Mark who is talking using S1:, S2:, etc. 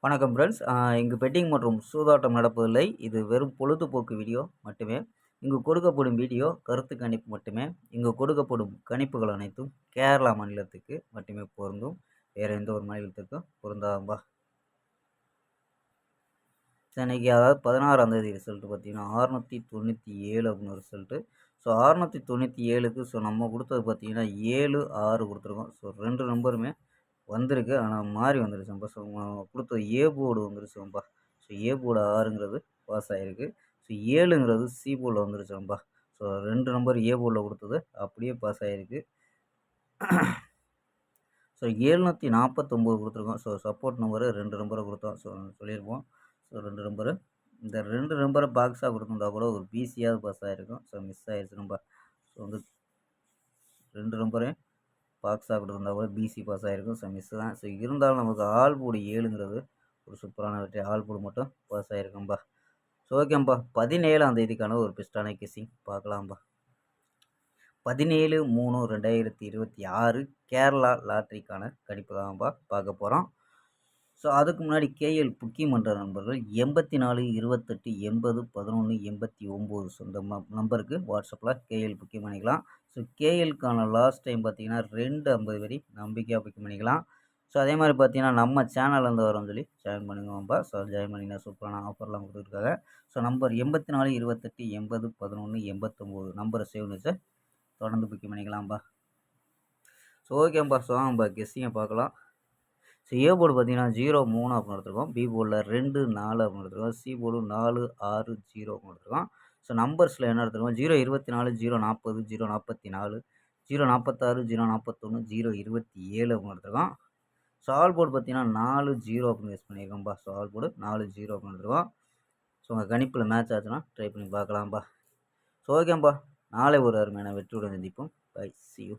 S1: வணக்கம் ஃப்ரெண்ட்ஸ். இங்கு பெட்டிங் மற்றும் சூதாட்டம் நடப்பதில்லை. இது வெறும் பொழுதுபோக்கு வீடியோ மட்டுமே. இங்கு கொடுக்கப்படும் வீடியோ கருத்து கணிப்பு மட்டுமே. இங்கு கொடுக்கப்படும் கணிப்புகள் அனைத்தும் கேரளா மாநிலத்துக்கு மட்டுமே பொருந்தும். வேறு எந்த ஒரு மாநிலத்துக்கும் பொருந்தாம்பா. இன்னைக்கு அதாவது 16ஆம் தேதி ரிசல்ட்டு பார்த்தீங்கன்னா 697 அப்படின்னு ரிசல்ட்டு. ஸோ 697க்கு நம்ம கொடுத்தது பார்த்தீங்கன்னா 7, 6 கொடுத்துருக்கோம். ஸோ 2 நம்பருமே வந்திருக்கு. ஆனால் மாறி வந்துருச்சுப்பா. ஸோ கொடுத்தது ஏ போர்டு வந்துருச்சுப்பா. ஸோ ஏ போர்டு 6ங்கிறது பாஸ் ஆகிருக்கு. ஸோ 7ங்கிறது சி போர்டில் வந்துருச்சுப்பா. ஸோ 2 நம்பர் ஏ போர்டில் கொடுத்தது அப்படியே பாஸ் ஆகிருக்கு. ஸோ 749 கொடுத்துருக்கோம். ஸோ சப்போர்ட் நம்பரு 2 நம்பரை கொடுத்தோம். ஸோ சொல்லியிருப்போம். ஸோ 2 நம்பரு இந்த 2 நம்பரை பாக்ஸாக கொடுத்துருந்தா கூட ஒரு பிசியாவது பாஸ் ஆகிருக்கும். ஸோ மிஸ் ஆகிடுச்சு நம்ப. ஸோ வந்து 2 நம்பரையும் பாக்ஸாக கொடுத்துருந்தா கூட பிசி பாஸ் ஆகிருக்கும். ஸோ மிஸ் தான். ஸோ இருந்தாலும் நமக்கு ஆல் போர்டு 7ங்கிறது ஒரு சூப்பரான வெற்றி. ஆல் போர்டு மட்டும் பாஸ் ஆகிருக்கும்பா. ஸோ ஓகேம்பா. 17ஆம் தேதிக்கான ஒரு பெஸ்ட்டான கெஸ்ஸிங் பார்க்கலாம்பா. 17/3/2026 கேரளா லாட்ரிக்கான கணிப்பு தான்ப்பா பார்க்க போகிறோம். ஸோ அதுக்கு முன்னாடி கேஎல் புக்கிங் பண்ணுற நண்பர்கள் 84 28 80 11 89 ஸோ இந்த நம்பருக்கு வாட்ஸ்அப்பில் கேஎல் புக்கிங் பண்ணிக்கலாம். ஸோ கேஎல்க்கான லாஸ்ட் டைம் பார்த்தீங்கன்னா 250 வரை நம்பிக்கையாக புக்கிங் பண்ணிக்கலாம். ஸோ அதே மாதிரி பார்த்தீங்கன்னா நம்ம சேனல்லேருந்து வரோம்னு சொல்லி ஜாயின் பண்ணுங்கப்பா. ஸோ ஜாயின் பண்ணிங்கன்னா சூப்பரான ஆஃபர்லாம் கொடுத்துருக்காங்க. ஸோ நம்பர் 84 28 80 11 89 நம்பரை சேவ் வச்சு தொடர்ந்து புக்கிங் பண்ணிக்கலாம்ப்பா. ஸோ ஓகேப்பா. ஸோ வாங்கப்பா கெஸ்ஸிங்கை பார்க்கலாம். ஸோ ஏ போர்டு பார்த்தீங்கன்னா 0-3 அப்படின்னு எடுத்துருக்கோம். பி போர்டில் 2-4 அப்படின்னு எடுத்துருக்கோம். சி போர்டு 4-6-0 அப்படின்னு எடுத்துருக்கோம். ஸோ நம்பர்ஸில் என்ன எடுத்துருக்கோம் 0-24 0-40 0-44 0-46 0-41 0-27 அப்படின்னு எடுத்துருக்கோம். ஸோ ஆல் போர்டு பார்த்தீங்கன்னா 4-0 அப்படின்னு யூஸ் பண்ணியிருக்கோம்ப்பா. ஸோ ஆல் போர்டு 4-0 அப்படின்னு எடுத்துருக்கோம். ஸோ உங்கள் கணிப்பில் மேட்ச் ஆச்சுன்னா ட்ரை பண்ணி பார்க்கலாம்ப்பா. ஸோ ஓகேப்பா. நாளை ஒரு அருமையான வெற்றியுடன் சந்திப்போம். Bye, see you.